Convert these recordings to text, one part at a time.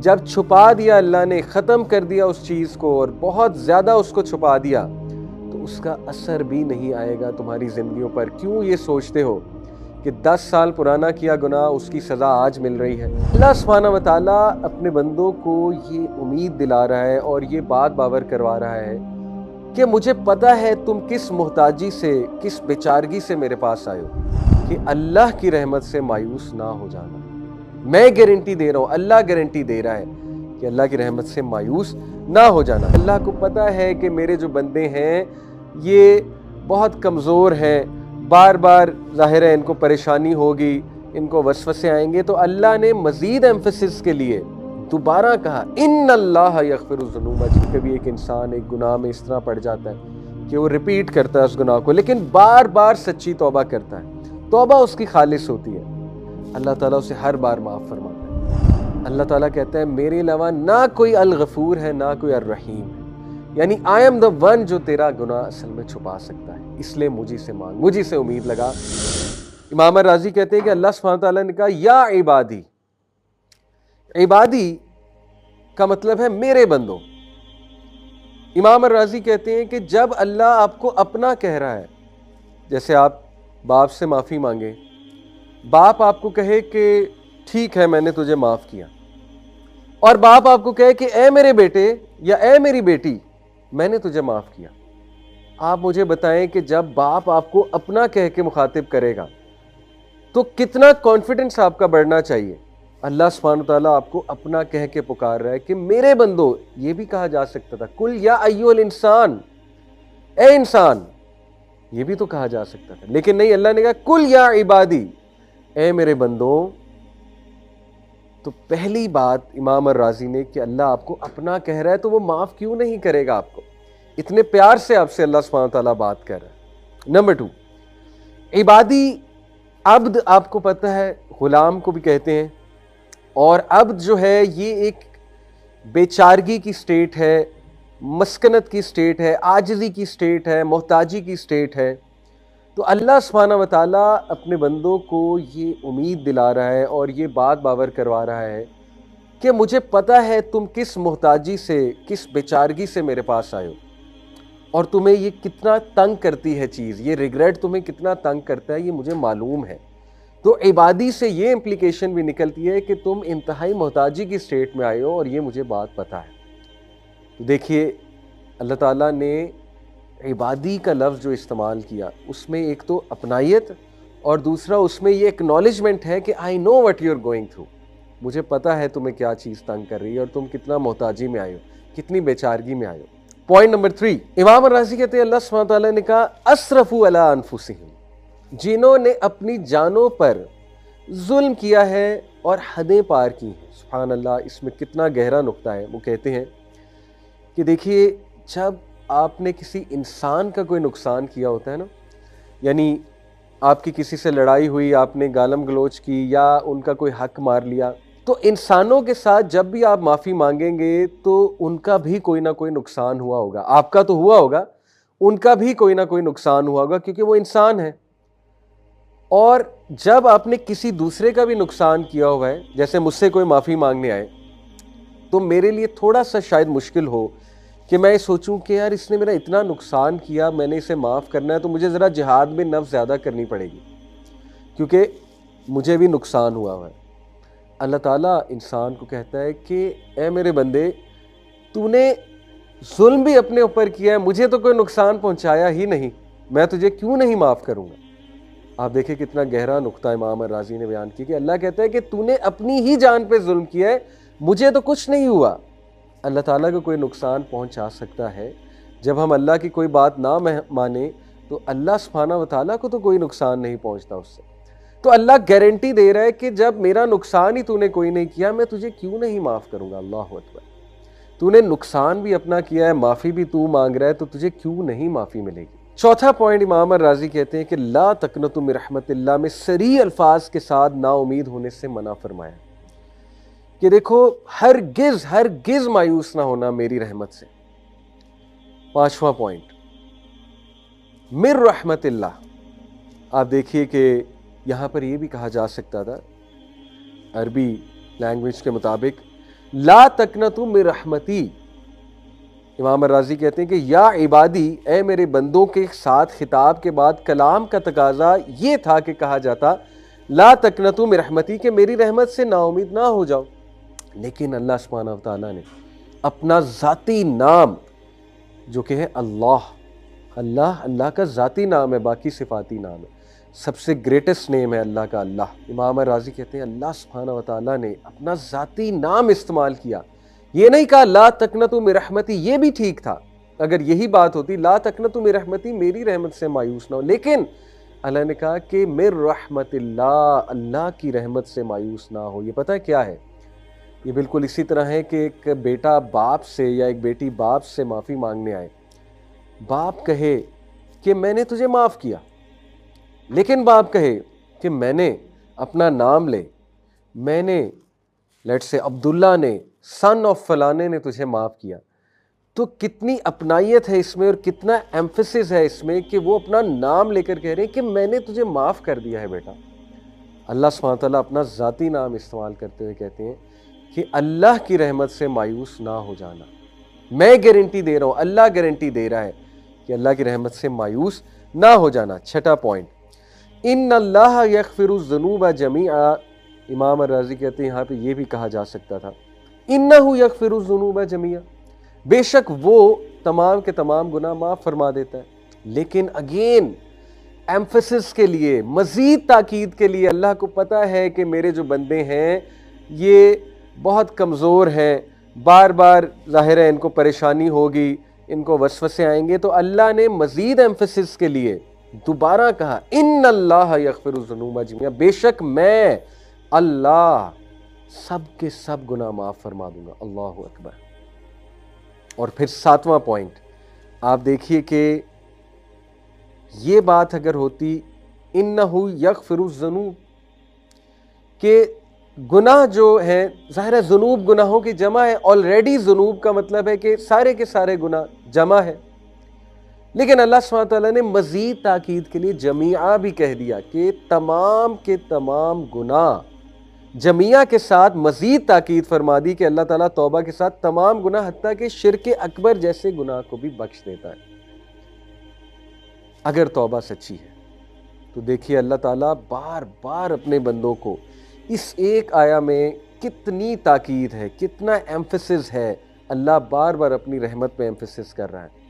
جب چھپا دیا اللہ نے، ختم کر دیا اس چیز کو اور بہت زیادہ اس کو چھپا دیا، تو اس کا اثر بھی نہیں آئے گا تمہاری زندگیوں پر۔ کیوں یہ سوچتے ہو کہ 10 سال پرانا کیا گناہ اس کی سزا آج مل رہی ہے؟ اللہ سبحانہ و تعالیٰ اپنے بندوں کو یہ امید دلا رہا ہے اور یہ بات باور کروا رہا ہے کہ مجھے پتہ ہے تم کس محتاجی سے، کس بیچارگی سے میرے پاس آئے ہو، کہ اللہ کی رحمت سے مایوس نہ ہو جانا۔ میں گارنٹی دے رہا ہوں، اللہ گارنٹی دے رہا ہے کہ اللہ کی رحمت سے مایوس نہ ہو جانا۔ اللہ کو پتہ ہے کہ میرے جو بندے ہیں یہ بہت کمزور ہیں، بار بار ظاہر ہے ان کو پریشانی ہوگی، ان کو وسوسے آئیں گے، تو اللہ نے مزید ایمفسس کے لیے دوبارہ کہا ان اللہ یغفر الذنوب۔ کبھی ایک انسان ایک گناہ میں اس طرح پڑ جاتا ہے کہ وہ ریپیٹ کرتا ہے اس گناہ کو، لیکن بار بار سچی توبہ کرتا ہے، توبہ اس کی خالص ہوتی ہے، اللہ تعالیٰ اسے ہر بار معاف فرماتا ہے۔ اللہ تعالیٰ کہتا ہے میرے علاوہ نہ کوئی الغفور ہے، نہ کوئی الرحیم ہے، یعنی I am the one جو تیرا گناہ اصل میں چھپا سکتا ہے، اس لیے مجھے سے مانگ، مجھے سے امید لگا۔ امام راضی کہتے ہیں کہ اللہ سبحانہ تعالیٰ نے کہا یا عبادی، عبادی کا مطلب ہے میرے بندوں۔ امام راضی کہتے ہیں کہ جب اللہ آپ کو اپنا کہہ رہا ہے، جیسے آپ باپ سے معافی مانگیں، باپ آپ کو کہے کہ ٹھیک ہے میں نے تجھے معاف کیا، اور باپ آپ کو کہے کہ اے میرے بیٹے یا اے میری بیٹی میں نے تجھے معاف کیا، آپ مجھے بتائیں کہ جب باپ آپ کو اپنا کہہ کے مخاطب کرے گا تو کتنا کانفیڈنس آپ کا بڑھنا چاہیے۔ اللہ سبحانہ وتعالیٰ آپ کو اپنا کہہ کے پکار رہا ہے کہ میرے بندو، یہ بھی کہا جا سکتا تھا کل یا ایھا الانسان، اے انسان، یہ بھی تو کہا جا سکتا تھا، لیکن نہیں، اللہ نے کہا کل یا عبادی، اے میرے بندوں۔ تو پہلی بات امام الرازی نے کہ اللہ آپ کو اپنا کہہ رہا ہے تو وہ معاف کیوں نہیں کرے گا آپ کو؟ اتنے پیار سے آپ سے اللہ سبحانہ تعالیٰ بات کر رہا ہے۔ نمبر 2، عبادی، عبد آپ کو پتہ ہے غلام کو بھی کہتے ہیں، اور عبد جو ہے یہ ایک بیچارگی کی سٹیٹ ہے، مسکنت کی سٹیٹ ہے، عاجزی کی سٹیٹ ہے، محتاجی کی سٹیٹ ہے۔ تو اللہ سبحانہ و تعالیٰ اپنے بندوں کو یہ امید دلا رہا ہے اور یہ بات باور کروا رہا ہے کہ مجھے پتہ ہے تم کس محتاجی سے، کس بیچارگی سے میرے پاس آئے ہو، اور تمہیں یہ کتنا تنگ کرتی ہے چیز، یہ ریگریٹ تمہیں کتنا تنگ کرتا ہے، یہ مجھے معلوم ہے۔ تو عبادی سے یہ امپلیکیشن بھی نکلتی ہے کہ تم انتہائی محتاجی کی سٹیٹ میں آئے ہو اور یہ مجھے بات پتہ ہے۔ تو دیکھیے اللہ تعالیٰ نے عبادی کا لفظ جو استعمال کیا، اس میں ایک تو اپنائیت اور دوسرا اس میں یہ اکنالجمنٹ ہے کہ I know what you are going through, مجھے پتہ ہے تمہیں کیا چیز تنگ کر رہی ہے اور تم کتنا محتاجی میں آئے ہو، کتنی بیچارگی میں آئے ہو۔ پوائنٹ نمبر 3، امام الرازی کہتے ہیں اللہ سبحانہ تعالیٰ نے کہا اسرفوا علی انفسہم، جنہوں نے اپنی جانوں پر ظلم کیا ہے اور حدیں پار کی ہیں۔ سبحان اللہ، اس میں کتنا گہرا نقطہ ہے۔ وہ کہتے ہیں کہ دیکھیے جب آپ نے کسی انسان کا کوئی نقصان کیا ہوتا ہے نا، یعنی آپ کی کسی سے لڑائی ہوئی، آپ نے گالم گلوچ کی یا ان کا کوئی حق مار لیا، تو انسانوں کے ساتھ جب بھی آپ معافی مانگیں گے تو ان کا بھی کوئی نہ کوئی نقصان ہوا ہوگا، آپ کا تو ہوا ہوگا، ان کا بھی کوئی نہ کوئی نقصان ہوا ہوگا، کیونکہ وہ انسان ہے۔ اور جب آپ نے کسی دوسرے کا بھی نقصان کیا ہوا ہے، جیسے مجھ سے کوئی معافی مانگنے آئے، تو میرے لیے تھوڑا سا شاید مشکل ہو کہ میں سوچوں کہ یار اس نے میرا اتنا نقصان کیا، میں نے اسے معاف کرنا ہے، تو مجھے ذرا جہاد میں نفس زیادہ کرنی پڑے گی، کیونکہ مجھے بھی نقصان ہوا ہے۔ اللہ تعالیٰ انسان کو کہتا ہے کہ اے میرے بندے، تو نے ظلم بھی اپنے اوپر کیا ہے، مجھے تو کوئی نقصان پہنچایا ہی نہیں، میں تجھے کیوں نہیں معاف کروں گا؟ آپ دیکھیں کتنا گہرا نقطہ امام الرازی نے بیان کیا کہ اللہ کہتا ہے کہ تو نے اپنی ہی جان پہ ظلم کیا ہے، مجھے تو کچھ نہیں ہوا۔ اللہ تعالیٰ کو کوئی نقصان پہنچا سکتا ہے، جب ہم اللہ کی کوئی بات نہ مانیں تو اللہ سبحانہ و تعالیٰ کو تو کوئی نقصان نہیں پہنچتا اس سے۔ تو اللہ گارنٹی دے رہا ہے کہ جب میرا نقصان ہی تو نے کوئی نہیں کیا، میں تجھے کیوں نہیں معاف کروں گا؟ اللہ اکبر، تو نے نقصان بھی اپنا کیا ہے، معافی بھی تو مانگ رہا ہے، تو تجھے کیوں نہیں معافی ملے گی؟ چوتھا پوائنٹ امام الرازی کہتے ہیں کہ لا تقنطوا من رحمت اللہ میں صریح الفاظ کے ساتھ نا امید ہونے سے منع فرمایا کہ دیکھو ہرگز مایوس نہ ہونا میری رحمت سے۔ پانچواں پوائنٹ من رحمت اللہ، آپ دیکھیے کہ یہاں پر یہ بھی کہا جا سکتا تھا عربی لینگویج کے مطابق لا تقنطوا من رحمتی، امام الرازی کہتے ہیں کہ یا عبادی، اے میرے بندوں کے ساتھ خطاب کے بعد کلام کا تقاضا یہ تھا کہ کہا جاتا لا تقنطوا من رحمتی، کہ میری رحمت سے نا امید نہ ہو جاؤ. لیکن اللہ سبحانہ و تعالیٰ نے اپنا ذاتی نام جو کہ ہے اللہ اللہ کا ذاتی نام ہے، باقی صفاتی نام ہے، سب سے گریٹسٹ نیم ہے اللہ کا اللہ. امام راضی کہتے ہیں اللہ سبحانہ و تعالیٰ نے اپنا ذاتی نام استعمال کیا، یہ نہیں کہا لا تقنطوا من رحمتی، یہ بھی ٹھیک تھا اگر یہی بات ہوتی لا تقنطوا من رحمتی، میری رحمت سے مایوس نہ ہو، لیکن اللہ نے کہا کہ من رحمت اللہ، اللہ کی رحمت سے مایوس نہ ہو. یہ پتہ ہے کیا ہے؟ یہ بالکل اسی طرح ہے کہ ایک بیٹا باپ سے یا ایک بیٹی باپ سے معافی مانگنے آئے، باپ کہے کہ میں نے تجھے معاف کیا، لیکن باپ کہے کہ میں نے اپنا نام لے، میں نے لیٹ سے عبداللہ نے سن آف فلانے نے تجھے معاف کیا، تو کتنی اپنائیت ہے اس میں اور کتنا ایمفیسس ہے اس میں کہ وہ اپنا نام لے کر کہہ رہے ہیں کہ میں نے تجھے معاف کر دیا ہے بیٹا. اللہ سبحانہ تعالیٰ اپنا ذاتی نام استعمال کرتے ہوئے کہتے ہیں کہ اللہ کی رحمت سے مایوس نہ ہو جانا. میں گارنٹی دے رہا ہوں، اللہ گارنٹی دے رہا ہے کہ اللہ کی رحمت سے مایوس نہ ہو جانا. چھٹا پوائنٹ، ان اللہ یغفر الذنوب جمیعا. امام الرازی کہتے ہیں یہاں پہ یہ بھی کہا جا سکتا تھا انہ یغفر الذنوب جمیعا، بے شک وہ تمام کے تمام گناہ معاف فرما دیتا ہے. لیکن اگین ایمفیسس کے لیے، مزید تاکید کے لیے، اللہ کو پتہ ہے کہ میرے جو بندے ہیں یہ بہت کمزور ہیں، بار بار ظاہر ہے ان کو پریشانی ہوگی، ان کو وسوسے آئیں گے، تو اللہ نے مزید ایمفیسس کے لیے دوبارہ کہا ان اللہ یغفر الذنوب جمیعا، بے شک میں اللہ سب کے سب گناہ معاف فرما دوں گا. اللہ اکبر. اور پھر ساتواں پوائنٹ آپ دیکھیے کہ یہ بات اگر ہوتی انہ یغفر الذنوب، کہ گناہ جو ہیں ظاہر ہے ذنوب گناہوں کی جمع ہے، آلریڈی ذنوب کا مطلب ہے کہ سارے کے سارے گناہ جمع ہے، لیکن اللہ سبحانہ تعالیٰ نے مزید تاکید کے لیے جمیعہ بھی کہہ دیا کہ تمام کے تمام گناہ، جمیعہ کے ساتھ مزید تاکید فرما دی کہ اللہ تعالیٰ توبہ کے ساتھ تمام گناہ حتیٰ کہ شرک اکبر جیسے گناہ کو بھی بخش دیتا ہے اگر توبہ سچی ہے. تو دیکھیے اللہ تعالیٰ بار بار اپنے بندوں کو اس ایک آیا میں کتنی تاکید ہے، کتنا ایمفیسس ہے. اللہ بار بار اپنی رحمت پہ ایمفیسس کر رہا ہے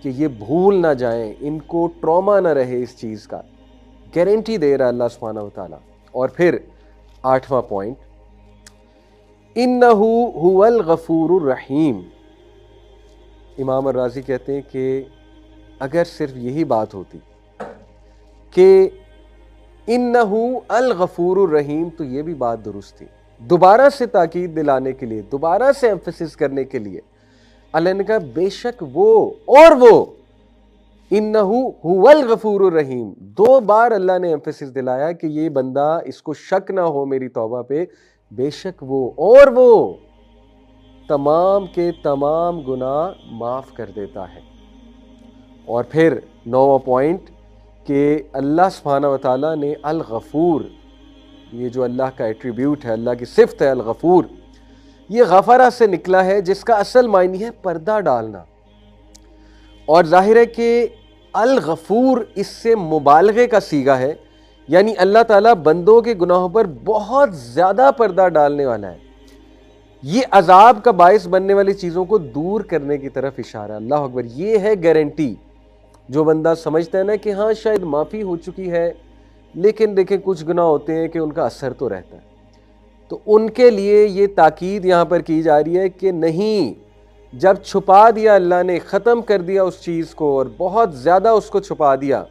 کہ یہ بھول نہ جائیں، ان کو ٹراما نہ رہے، اس چیز کا گارنٹی دے رہا ہے اللہ سبحانہ و تعالیٰ. اور پھر آٹھواں پوائنٹ، انہ هو الغفور الرحیم. امام الرازی کہتے ہیں کہ اگر صرف یہی بات ہوتی کہ انہ الغفور الرحیم تو یہ بھی بات درست تھی. دوبارہ سے تاکید دلانے کے لیے، دوبارہ سے ایمفیسس کرنے کے لیے اللہ نے کہا بے شک وہ اور وہ انہ هو الغفور الرحیم. دو بار اللہ نے ایمفیسس دلایا کہ یہ بندہ اس کو شک نہ ہو میری توبہ پہ، بے شک وہ اور وہ تمام کے تمام گناہ معاف کر دیتا ہے. اور پھر نوواں پوائنٹ کہ اللہ سبحانہ و تعالیٰ نے الغفور، یہ جو اللہ کا ایٹریبیوٹ ہے، اللہ کی صفت ہے الغفور، یہ غفرہ سے نکلا ہے جس کا اصل معنی ہے پردہ ڈالنا. اور ظاہر ہے کہ الغفور اس سے مبالغے کا صیغہ ہے، یعنی اللہ تعالیٰ بندوں کے گناہوں پر بہت زیادہ پردہ ڈالنے والا ہے. یہ عذاب کا باعث بننے والی چیزوں کو دور کرنے کی طرف اشارہ. اللہ اکبر. یہ ہے گارنٹی. جو بندہ سمجھتا ہے نا کہ ہاں شاید معافی ہو چکی ہے لیکن دیکھیں کچھ گناہ ہوتے ہیں کہ ان کا اثر تو رہتا ہے، تو ان کے لیے یہ تاکید یہاں پر کی جا رہی ہے کہ نہیں، جب چھپا دیا اللہ نے، ختم کر دیا اس چیز کو اور بہت زیادہ اس کو چھپا دیا،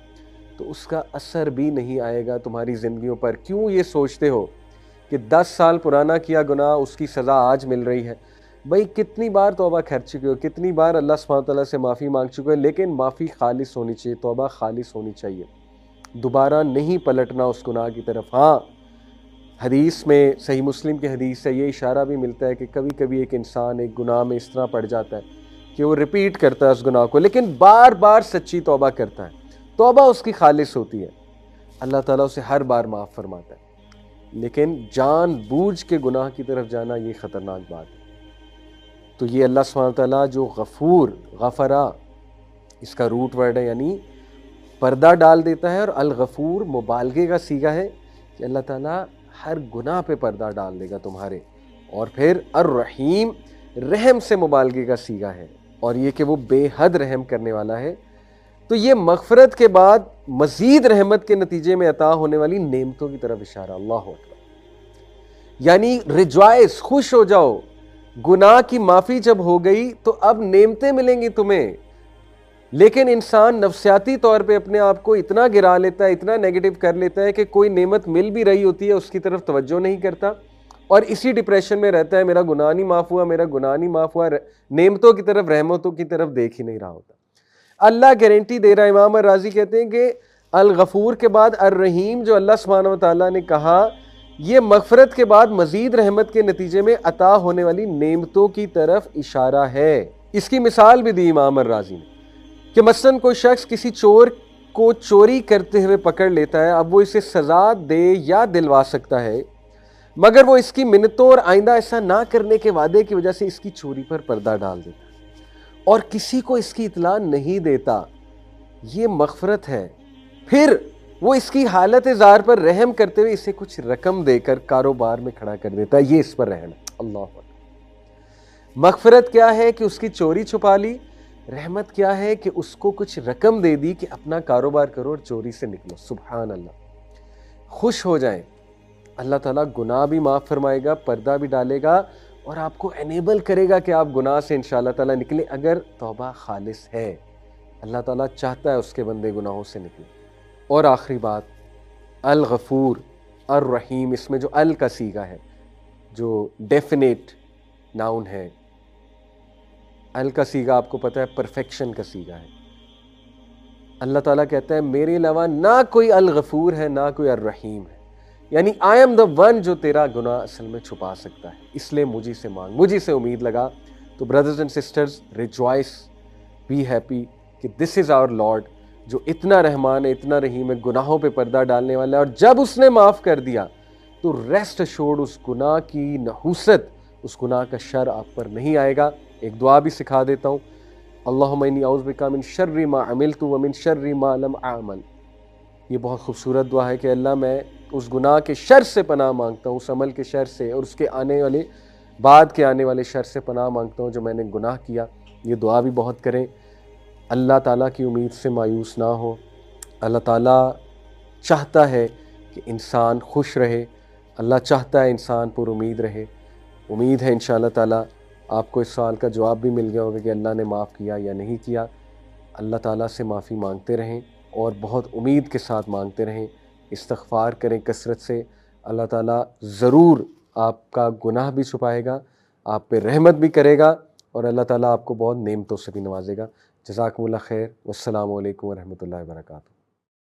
تو اس کا اثر بھی نہیں آئے گا تمہاری زندگیوں پر. کیوں یہ سوچتے ہو کہ 10 سال پرانا کیا گناہ اس کی سزا آج مل رہی ہے؟ بھائی کتنی بار توبہ کر چکے ہو، کتنی بار اللہ سبحانہ تعالیٰ سے معافی مانگ چکے ہو، لیکن معافی خالص ہونی چاہیے، توبہ خالص ہونی چاہیے، دوبارہ نہیں پلٹنا اس گناہ کی طرف. ہاں حدیث میں، صحیح مسلم کی حدیث سے یہ اشارہ بھی ملتا ہے کہ کبھی کبھی ایک انسان ایک گناہ میں اس طرح پڑ جاتا ہے کہ وہ ریپیٹ کرتا ہے اس گناہ کو، لیکن بار بار سچی توبہ کرتا ہے، توبہ اس کی خالص ہوتی ہے، اللہ تعالیٰ اسے ہر بار معاف فرماتا ہے. لیکن جان بوجھ کے گناہ کی طرف جانا یہ خطرناک بات ہے. تو یہ اللہ سبحانہ تعالیٰ جو غفور، غفرا اس کا روٹ ورڈ ہے، یعنی پردہ ڈال دیتا ہے، اور الغفور مبالغے کا صیغہ ہے کہ اللہ تعالیٰ ہر گناہ پہ پردہ ڈال دے گا تمہارے، اور پھر الرحیم رحم سے مبالغے کا صیغہ ہے، اور یہ کہ وہ بے حد رحم کرنے والا ہے۔ تو یہ مغفرت کے بعد مزید رحمت کے نتیجے میں عطا ہونے والی نعمتوں کی طرف اشارہ، اللہ اکبر، یعنی ریجوائس، خوش ہو جاؤ، گناہ کی معافی جب ہو گئی تو اب نعمتیں ملیں گی تمہیں۔ لیکن انسان نفسیاتی طور پہ اپنے آپ کو اتنا گرا لیتا ہے، اتنا نیگیٹو کر لیتا ہے کہ کوئی نعمت مل بھی رہی ہوتی ہے اس کی طرف توجہ نہیں کرتا، اور اسی ڈپریشن میں رہتا ہے، میرا گناہ نہیں معاف ہوا، میرا گناہ نہیں معاف ہوا، نعمتوں کی طرف، رحمتوں کی طرف دیکھ ہی نہیں رہا ہوتا۔ اللہ گارنٹی دے رہا ہے، امام الرازی کہتے ہیں کہ الغفور کے بعد الرحیم جو اللہ سبحانہ وتعالیٰ نے کہا، یہ مغفرت کے بعد مزید رحمت کے نتیجے میں عطا ہونے والی نعمتوں کی طرف اشارہ ہے۔ اس کی مثال بھی دی امام الرازی نے کہ مثلاً کوئی شخص کسی چور کو چوری کرتے ہوئے پکڑ لیتا ہے، اب وہ اسے سزا دے یا دلوا سکتا ہے، مگر وہ اس کی منتوں اور آئندہ ایسا نہ کرنے کے وعدے کی وجہ سے اس کی چوری پر پردہ ڈال دیتا ہے اور کسی کو اس کی اطلاع نہیں دیتا۔ یہ مغفرت ہے۔ پھر وہ اس کی حالت زار پر رحم کرتے ہوئے اسے کچھ رقم دے کر کاروبار میں کھڑا کر دیتا ہے، یہ اس پر رحم ہے۔ اللہ اکبر۔ مغفرت کیا ہے کہ اس کی چوری چھپا لی، رحمت کیا ہے کہ اس کو کچھ رقم دے دی کہ اپنا کاروبار کرو اور چوری سے نکلو۔ سبحان اللہ۔ خوش ہو جائیں، اللہ تعالیٰ گناہ بھی معاف فرمائے گا، پردہ بھی ڈالے گا، اور آپ کو انیبل کرے گا کہ آپ گناہ سے انشاءاللہ تعالیٰ نکلیں، اگر توبہ خالص ہے۔ اللہ تعالیٰ چاہتا ہے اس کے بندے گناہوں سے نکلیں۔ اور آخری بات، الغفور الرحیم، اس میں جو ال کا صیغہ ہے، جو ڈیفینیٹ ناؤن ہے، ال کا صیغہ آپ کو پتہ ہے پرفیکشن کا صیغہ ہے۔ اللہ تعالیٰ کہتا ہے میرے علاوہ نہ کوئی الغفور ہے، نہ کوئی الرحیم ہے، یعنی آئی ایم دا ون جو تیرا گناہ اصل میں چھپا سکتا ہے، اس لیے مجھے سے مانگ، مجھے سے امید لگا۔ تو brothers and sisters, rejoice, be happy کہ دس از آور لارڈ، جو اتنا رحمان ہے، اتنا رحیم ہے، گناہوں پہ پردہ ڈالنے والا ہے، اور جب اس نے معاف کر دیا تو ریسٹ ایشورڈ اس گناہ کی نحوست، اس گناہ کا شر آپ پر نہیں آئے گا۔ ایک دعا بھی سکھا دیتا ہوں، اللہم انی اعوذ بک من شر ما عملت ومن شر ما لم اعمل۔ یہ بہت خوبصورت دعا ہے کہ اللہ میں اس گناہ کے شر سے پناہ مانگتا ہوں، اس عمل کے شر سے، اور اس کے آنے والے بعد کے آنے والے شر سے پناہ مانگتا ہوں جو میں نے گناہ کیا۔ یہ دعا بھی بہت کریں۔ اللہ تعالیٰ کی امید سے مایوس نہ ہو۔ اللہ تعالیٰ چاہتا ہے کہ انسان خوش رہے، اللہ چاہتا ہے انسان پر امید رہے۔ امید ہے انشاءاللہ تعالیٰ آپ کو اس سوال کا جواب بھی مل گیا ہوگا کہ اللہ نے معاف کیا یا نہیں کیا۔ اللہ تعالیٰ سے معافی مانگتے رہیں، اور بہت امید کے ساتھ مانگتے رہیں، استغفار کریں کثرت سے۔ اللہ تعالیٰ ضرور آپ کا گناہ بھی چھپائے گا، آپ پہ رحمت بھی کرے گا، اور اللہ تعالیٰ آپ کو بہت نعمتوں سے بھی نوازے گا۔ جزاکم اللہ خیر، والسلام علیکم ورحمۃ اللہ وبرکاتہ۔